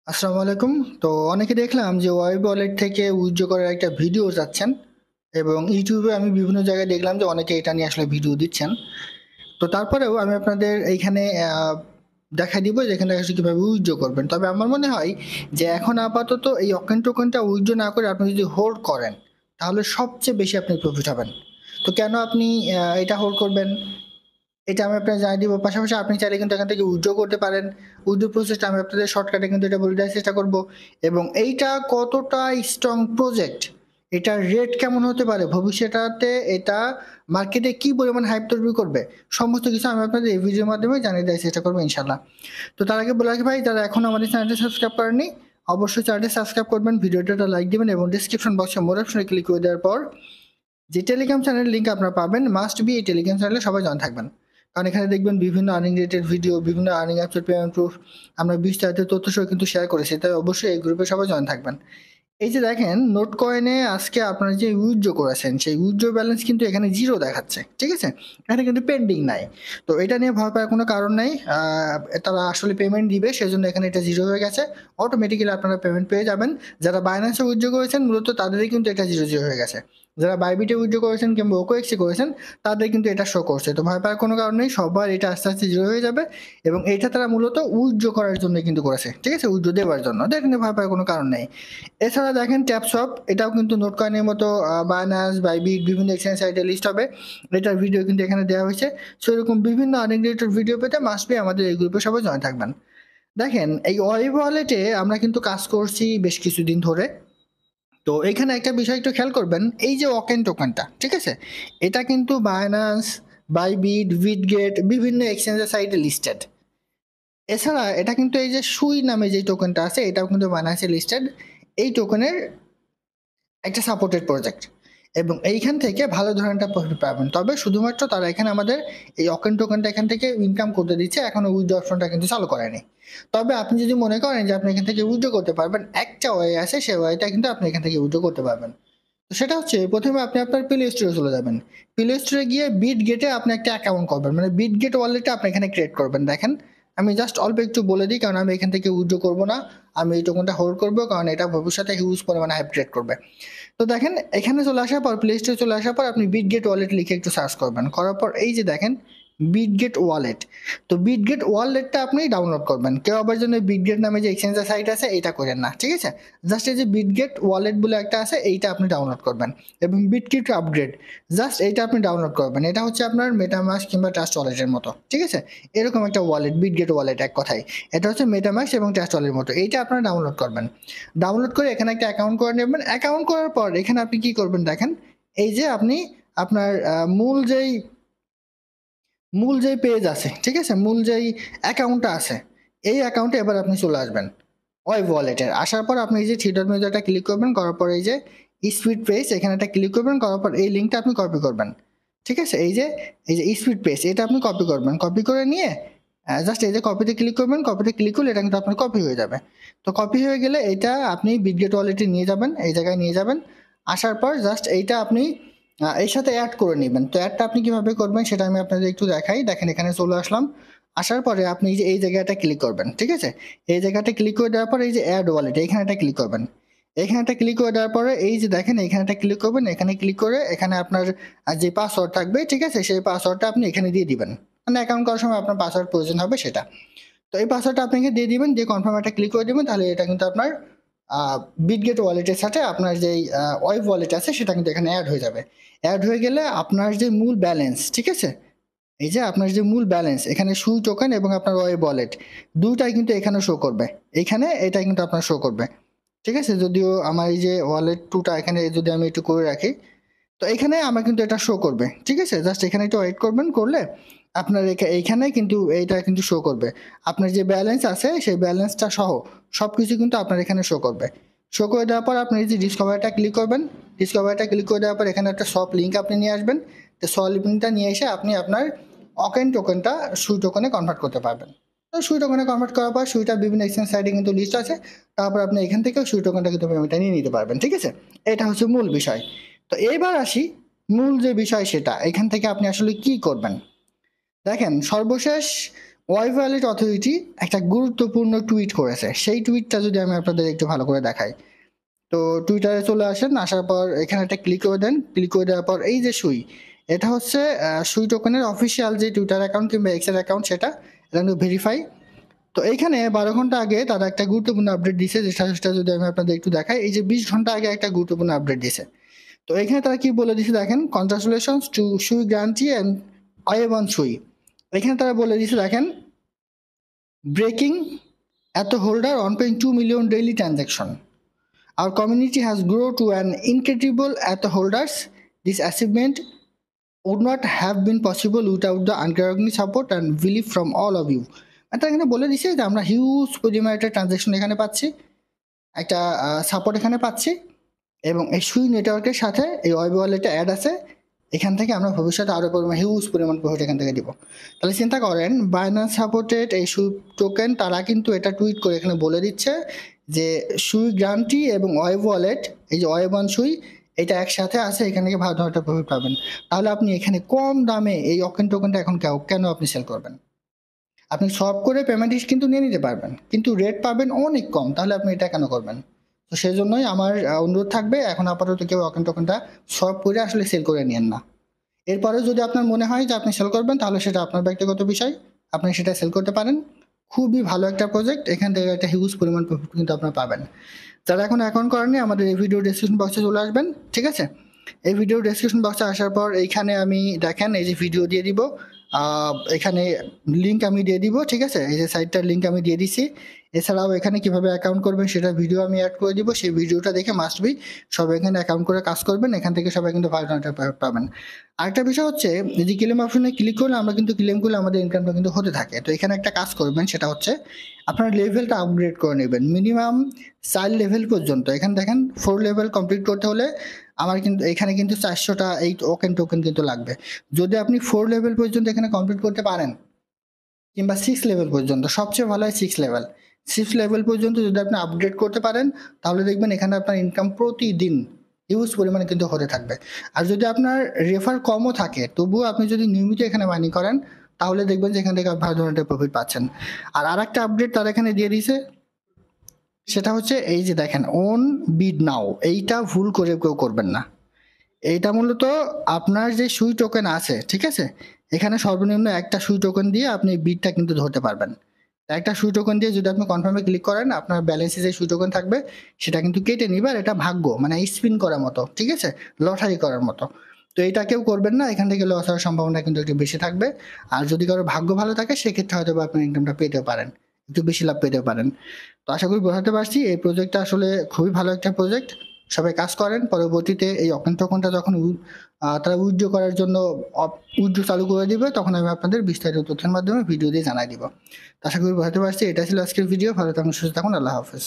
আসসালামু আলাইকুম। তো অনেকে দেখলাম যে ওয়েব ওয়ালেট থেকে উইথড্র করার একটা ভিডিও যাচ্ছেন এবং ইউটিউবে আমি বিভিন্ন জায়গায় দেখলাম যে অনেকে এটা নিয়ে আসলে ভিডিও দিচ্ছেন। তো তারপরেও আমি আপনাদের এইখানে দেখা দিব যে এখানে আসলে কিভাবে উইথড্র করবেন। তবে আমার মনে হয় যে এখন আপাতত এই অকেন টোকেনটা উইথড্র না করে আপনি যদি হোল্ড করেন তাহলে সবচেয়ে বেশি আপনি প্রফিট হবেন। তো কেন আপনি এটা হোল্ড করবেন এটা আমি আপনাকে জানিয়ে দিব। পাশাপাশি আপনি চাইলে কিন্তু এখান থেকে উইথড্র করতে পারেন। উইথড্র প্রসেসটা আমি আপনাদের শর্টকাটে কিন্তু এটা বলে দেওয়ার চেষ্টা করব। এবং এইটা কতটা স্ট্রং প্রজেক্ট, এটার রেট কেমন হতে পারে ভবিষ্যতে, এটা মার্কেটে কি পরিমাণ হাইপ তৈরি করবে, সমস্ত কিছু আমি আপনাদের এই ভিডিওর মাধ্যমে জানিয়ে দেওয়ার চেষ্টা করবো ইনশাল্লাহ। তো তার আগে বলে রাখি ভাই, যারা এখন আমাদের চ্যানেলটি সাবস্ক্রাইব করেননি অবশ্যই চ্যানেলটি সাবস্ক্রাইব করবেন, ভিডিওটা লাইক দিবেন এবং ডিসক্রিপশন বক্সে মোর অপশনে ক্লিক করে দেওয়ার পর যে টেলিগ্রাম চ্যানেলের লিঙ্ক আপনারা পাবেন, মাস্ট বি এই টেলিগ্রাম চ্যানেলে সবাই জয়েন থাকবেন। কারণ এখানে দেখবেন বিভিন্ন আর্নিং রিলেটেড ভিডিও, বিভিন্ন আর্নিং অ্যাপসের পেমেন্ট প্রুফ, আমরা বিস্তারিত তথ্য সহ কিন্তু শেয়ার করেছি, তাই অবশ্যই এই গ্রুপে সবাই জয়েন থাকবেন। এই যে দেখেন নোট কয়েনে আজকে আপনারা যে উইথড্র করেছেন সেই উইথড্র ব্যালেন্স কিন্তু এখানে জিরো দেখাচ্ছে, ঠিক আছে, এখানে কিন্তু পেন্ডিং নাই। তো এটা নিয়ে ভয় পাওয়ার কোনো কারণ নাই। তারা আসলে পেমেন্ট দিবে, সেজন্য এখানে এটা জিরো হয়ে গেছে। অটোমেটিক্যালি আপনারা পেমেন্ট পেয়ে যাবেন। যারা বাইন্যান্সে উইথড্র করেছেন মূলত তাদেরই কিন্তু এটা জিরো জিরো হয়ে গেছে। যারা বাইবিটে উইথড্র করেছেন কিংবা ওকোএক্সে করেছেন তাদের কিন্তু এটা শো করছে। তো ভয় পাওয়ার কোনো কারণ নেই, সবার এটা আস্তে আস্তে জিরো হয়ে যাবে। এবং এইটা তারা মূলত উইথড্র করার জন্য কিন্তু করেছে, ঠিক আছে, উইথড্র দেওয়ার জন্য। এখানে ভয় পাওয়ার কোনো কারণ নেই। এছাড়া দেখেন ট্যাপসপ, এটাও কিন্তু নোট কয়েনের মতো বাইন্যান্স, বাইবিট বিভিন্ন এক্সচেঞ্জ সাইটে লিস্ট হবে। এটার ভিডিও কিন্তু এখানে দেওয়া হয়েছে। সো এরকম বিভিন্ন আর্নিং রিলেটেড ভিডিও পেতে মাস্ট বি আমাদের এই গ্রুপে সবাই জয়েন থাকবেন। দেখেন এই ওয়েব ওয়ালেটে আমরা কিন্তু কাজ করছি বেশ কিছুদিন ধরে। তো এখানে একটা বিষয় একটু খেয়াল করবেন, এই যে ওকেন টোকেনটা, ঠিক আছে, এটা কিন্তু বাইন্যান্স, বাইবিট, বিটগেট বিভিন্ন এক্সচেঞ্জের সাইটে লিস্টেড। এছাড়া এটা কিন্তু এই যে সুই নামে যে টোকেনটা আছে এটাও কিন্তু বাইন্যান্সে লিস্টেড। এই টোকেনের একটা সাপোর্টেড প্রজেক্ট এবং এইখান থেকে ভালো ধরনের একটা প্রফিট পাবেন। তবে শুধুমাত্র তারা এখানে আমাদের এই অকেন টোকেনটা এখান থেকে ইনকাম করতে দিচ্ছে, এখনো উইথড্র অপশনটা কিন্তু চালু করেনি। তবে আপনি যদি মনে করেন যে আপনি এখান থেকে উইথড্র করতে পারবেন, একটা ওয়ে আছে, সেই ওয়েটা কিন্তু আপনি এখান থেকে উইথড্র করতে পারবেন। তো সেটা হচ্ছে প্রথমে আপনি আপনার প্লে স্টোরে চলে যাবেন। প্লে স্টোরে গিয়ে বিট গেটে আপনি একটা অ্যাকাউন্ট করবেন, মানে বিট গেট ওয়ালেটটা আপনি এখানে ক্রিয়েট করবেন। দেখেন আমি জাস্ট অল্প একটু বলে দিই, কারণ আমি এখান থেকে উইথড্র করবো না, আমি এই টোকেনটা হোল্ড করবো, কারণ এটা ভবিষ্যতে হিউজ পরিমাণে হাইপ ক্রিয়েট করবে। তো দেখেন এখানে চলে আসার পর, প্লে স্টোরে চলে আসার পর আপনি বিটগেট ওয়ালেট লিখে একটু সার্চ করবেন, করার পর এই যে দেখেন বিটগেট ওয়ালেট। তো বিটগেট ওয়ালেটটা আপনি ডাউনলোড করবেন। কেউ আবার জন্য বিটগেট নামে যে এক্সচেঞ্জের সাইট আছে এটা করেন না, ঠিক আছে। জাস্ট এই যে বিটগেট ওয়ালেট বলে একটা আছে, এইটা আপনি ডাউনলোড করবেন। এবং বিটগেট আপগ্রেড, জাস্ট এইটা আপনি ডাউনলোড করবেন। এটা হচ্ছে আপনার মেটামাস্ক কিংবা ট্রাস্ট ওয়ালেটের মতো, ঠিক আছে, এরকম একটা ওয়ালেট বিটগেট ওয়ালেট এক কথায়। এটা হচ্ছে মেটামাস্ক এবং ট্রাস্ট ওয়ালেটের মতো, এইটা আপনারা ডাউনলোড করবেন। ডাউনলোড করে এখানে একটা অ্যাকাউন্ট করে নেবেন। অ্যাকাউন্ট করার পর এখানে আপনি কি করবেন দেখেন, এই যে আপনি আপনার মূল যেই পেজ আছে, ঠিক আছে, মূল যেই অ্যাকাউন্টটা আছে, এই অ্যাকাউন্টে এবার আপনি চলে আসবেন ওয়েব ওয়ালেটের। আসার পর আপনি এই যে থ্রি ডট মেনুতে একটা ক্লিক করবেন, করার পর এই যে স্পিড পেজ এখানে একটা ক্লিক করবেন, করার পর এই লিঙ্কটা আপনি কপি করবেন, ঠিক আছে। এই যে স্পিড পেজ এটা আপনি কপি করবেন, কপি করে নিয়ে জাস্ট এই যে কপিতে ক্লিক করবেন, কপিতে ক্লিক করলে এটা কিন্তু আপনার কপি হয়ে যাবে। তো কপি হয়ে গেলে এটা আপনি বিটগেট ওয়ালেটে নিয়ে যাবেন, এই জায়গায় নিয়ে যাবেন। আসার পর জাস্ট এইটা আপনি এর সাথে অ্যাড করে নেবেন। তো অ্যাডটা আপনি কিভাবে করবেন সেটা আমি আপনাদের একটু দেখাই। দেখেন এখানে চলে আসলাম। আসার পরে আপনি এই যে এই জায়গাটা ক্লিক করবেন, ঠিক আছে। এই জায়গাটা ক্লিক করে দেওয়ার পরে এই যে অ্যাড ওয়ালেট এখানে একটা ক্লিক করবেন। এখানেটা ক্লিক করে দেওয়ার পরে এই যে দেখেন এখানেটা ক্লিক করবেন। এখানে ক্লিক করে এখানে আপনার যে পাসওয়ার্ড থাকবে, ঠিক আছে, সেই পাসওয়ার্ডটা আপনি এখানে দিয়ে দিবেন। মানে অ্যাকাউন্ট করার সময় আপনার পাসওয়ার্ড প্রয়োজন হবে সেটা। তো এই পাসওয়ার্ডটা আপনাকে দিয়ে দিবেন, দিয়ে কনফার্ম একটা ক্লিক করে দিবেন। তাহলে এটা কিন্তু আপনার বিটগেট ওয়ালেটের সাথে আপনার যেই ওয়েব ওয়ালেট আছে সেটা কিন্তু এখানে অ্যাড হয়ে যাবে। অ্যাড হয়ে গেলে আপনার যে মূল ব্যালেন্স, ঠিক আছে, এই যে আপনার যে মূল ব্যালেন্স এখানে সুই টোকেন এবং আপনার ওয়েব ওয়ালেট দুটাই কিন্তু এখানে শো করবে। এখানে এটা কিন্তু আপনার শো করবে, ঠিক আছে। যদিও আমার এই যে ওয়ালেট টুটা এখানে যদি আমি একটু করে রাখি, তো এখানে আমার কিন্তু এটা শো করবে, ঠিক আছে। জাস্ট এখানে একটু ওয়েট করবেন, করলে আপনার এইখানে কিন্তু এইটা কিন্তু শো করবে। আপনার যে ব্যালেন্স আছে সেই ব্যালেন্সটা সহ সব কিছু কিন্তু আপনার এখানে শো করবে। শো করে দেওয়ার পর আপনি এই যে ডিসকভারটা ক্লিক করবেন। ডিসকভারটা ক্লিক করে দেওয়ার পর এখানে একটা সব লিঙ্ক আপনি নিয়ে আসবেন। তো সব লিঙ্কটা নিয়ে এসে আপনি আপনার অকেন টোকেনটা সুই টোকেনে কনভার্ট করতে পারবেন। তো সুই টোকেনে কনভার্ট করার পর সুইটা বিভিন্ন এক্সচেঞ্জ সাইটে কিন্তু লিস্ট আছে। তারপর আপনি এখান থেকেও সুই টোকেনটা কিন্তু পেমেন্টটা নিয়ে নিতে পারবেন, ঠিক আছে। এটা হচ্ছে মূল বিষয়। তো এবার আসি মূল যে বিষয় সেটা, এখান থেকে আপনি আসলে কি করবেন। দেখেন সর্বশেষ ওয়াই ওয়ালেট অথরিটি একটা গুরুত্বপূর্ণ টুইট করেছে, সেই টুইটটা যদি আমি আপনাদের একটু ভালো করে দেখাই। তো টুইটারে চলে আসেন, আসার পর এখানে একটা ক্লিক করে দেন, ক্লিক করে দেওয়ার পর এই যে সুই, এটা হচ্ছে সুই টোকেনের অফিসিয়াল যে টুইটার অ্যাকাউন্ট কিংবা এক্সের অ্যাকাউন্ট, সেটা কিন্তু ভেরিফাই। তো এইখানে 12 ঘন্টা আগে তারা একটা গুরুত্বপূর্ণ আপডেট দিছে, যেটা যদি আমি আপনাদের একটু দেখাই, এই যে 20 ঘন্টা আগে একটা গুরুত্বপূর্ণ আপডেট দিছে। তো এখানে তারা কি বলে দিছে দেখেন, কনগ্রাচুলেশনস টু সুই গ্রান্টি অ্যান্ড আইএ1 সুই। এখানে তারা বলে দিছে দেখেন, breaking at a holder on paying 2 million daily transaction. Our community has grown to an incredible at the holders. This achievement would not have been possible without the unwavering support and belief from all of you. তারা এখানে বলে দিছে যে আমরা huge পরিমাণে একটা transaction এখানে পাচ্ছি, একটা সাপোর্ট এখানে পাচ্ছি, এবং এই সুই নেটওয়ার্কের সাথে এই ওয়েব ওয়ালেটে অ্যাড আছে। এখান থেকে আমরা ভবিষ্যতে আরও হিউজ পরিমাণ প্রফিট এখান থেকে দিব। তাহলে চিন্তা করেন, বাইন্যান্স সাপোর্টেড এই সুই টোকেন, তারা কিন্তু এটা টুইট করে এখানে বলে দিচ্ছে যে সুই গ্রান্টি এবং ওয়েব ওয়ালেট, এই যে ওয়েব1 সুই, এটা একসাথে আছে, এখান থেকে ভালো একটা প্রফিট পাবেন। তাহলে আপনি এখানে কম দামে এই অকেন টোকেনটা এখন কেন আপনি সেল করবেন? আপনি সব করে পেমেন্ট কিন্তু নিয়ে নিতে পারবেন, কিন্তু রেট পাবেন অনেক কম, তাহলে আপনি এটা কেন করবেন? তো সেই জন্যই আমার অনুরোধ থাকবে, এখন আপাতত কেউ অকেন টোকেনটা সব করে আসলে সেল করে নিয়েন না। এরপরে যদি আপনার মনে হয় যে আপনি সেল করবেন, তাহলে সেটা আপনার ব্যক্তিগত বিষয়, আপনি সেটা সেল করতে পারেন। খুবই ভালো একটা প্রজেক্ট, এখান থেকে একটা হিউজ পরিমাণ প্রফিট কিন্তু আপনার পাবেন। যারা এখন অ্যাকাউন্ট করেননি, আমাদের এই ভিডিও ডেসক্রিপশন বক্সে চলে আসবেন, ঠিক আছে? এই ভিডিও ডেসক্রিপশন বক্সে আসার পর এইখানে আমি দেখেন এই যে ভিডিও দিয়ে দিব, এখানে লিঙ্ক আমি দিয়ে দিব, ঠিক আছে? এই যে সাইটটার লিঙ্ক আমি দিয়ে দিছি। এছাড়াও এখানে কিভাবে অ্যাকাউন্ট করবেন সেটা ভিডিও আমি অ্যাড করে দিব, সেই ভিডিওটা দেখে মাস্ট বি সবাই এখানে অ্যাকাউন্ট করে কাজ করবেন, এখান থেকে সবাই কিন্তু 500 পাবেন। আরেকটা বিষয় হচ্ছে, যদি ক্লেম অপশনে ক্লিক করলে আমরা কিন্তু ক্লেম করলে আমাদের ইনকামটা কিন্তু হতে থাকে। তো এখানে একটা কাজ করবেন, সেটা হচ্ছে আপনার লেভেলটা আপগ্রেড করে নেবেন মিনিমাম 4 লেভেল পর্যন্ত। এখানে দেখেন 4 লেভেল কমপ্লিট করতে হলে আমার কিন্তু এখানে কিন্তু 400টা এই টোকেন কিন্তু লাগবে। যদি আপনি 4 লেভেল পর্যন্ত এখানে কমপ্লিট করতে পারেন, কিংবা 6 লেভেল পর্যন্ত, সবচেয়ে ভালো হয় 6 লেভেল পর্যন্ত যদি আপনি আপগ্রেড করতে পারেন, তাহলে দেখবেন এখানে আপনার ইনকাম প্রতিদিন হিউজ পরিমাণে কিন্তু হতে থাকবে। আর যদি আপনার রেফার কমও থাকে, তবুও আপনি যদি নিয়মিত এখানে মাইনিং করেন, তাহলে দেখবেন যে এখান থেকে ভালো ধরনের প্রফিট পাচ্ছেন। আর আরেকটা আপডেট তারা এখানে দিয়ে দিয়েছে, সেটা হচ্ছে এই যে দেখেন ওন বিড নাও, এইটা ভুল করে কেউ করবেন না। এইটা মূলত আপনার যে সুই টোকেন আছে, ঠিক আছে, এখানে সর্বনিম্ন একটা সুই টোকেন দিয়ে আপনি বিটটা কিন্তু ধরতে পারবেন। একটা সুই টোকেন দিয়ে যদি আপনি কনফার্মে ক্লিক করেন, আপনার ব্যালেন্সে যে সুই টোকেন থাকবে সেটা কিন্তু কেটে নিবে, আর এটা ভাগ্য, মানে স্পিন করার মতো, ঠিক আছে, লটারি করার মতো। তো এটা কেউ করবেন না, এখান থেকে লস হওয়ার সম্ভাবনা কিন্তু একটু বেশি থাকবে। আর যদি কারো ভাগ্য ভালো থাকে, সেক্ষেত্রে হয়তো আপনি ইনকামটা পেতে পারেন, একটু বেশি লাভ পেতে পারেন। তো আশা করি বোঝাতে পারছি, এই প্রজেক্টটা আসলে খুবই ভালো একটা প্রজেক্ট, সবাই কাজ করেন। পরবর্তীতে এই অকেন টোকেনটা যখন তারা উইথড্র করার জন্য উইথড্র চালু করে দিবে, তখন আমি আপনাদের বিস্তারিত তথ্যের মাধ্যমে ভিডিও দিয়ে জানাই দিব। তো আশা করি বোঝাতে পারছি। এটা ছিল আজকের ভিডিও। ভালো থাকুন, সুস্থ থাকুন, আল্লাহ হাফেজ।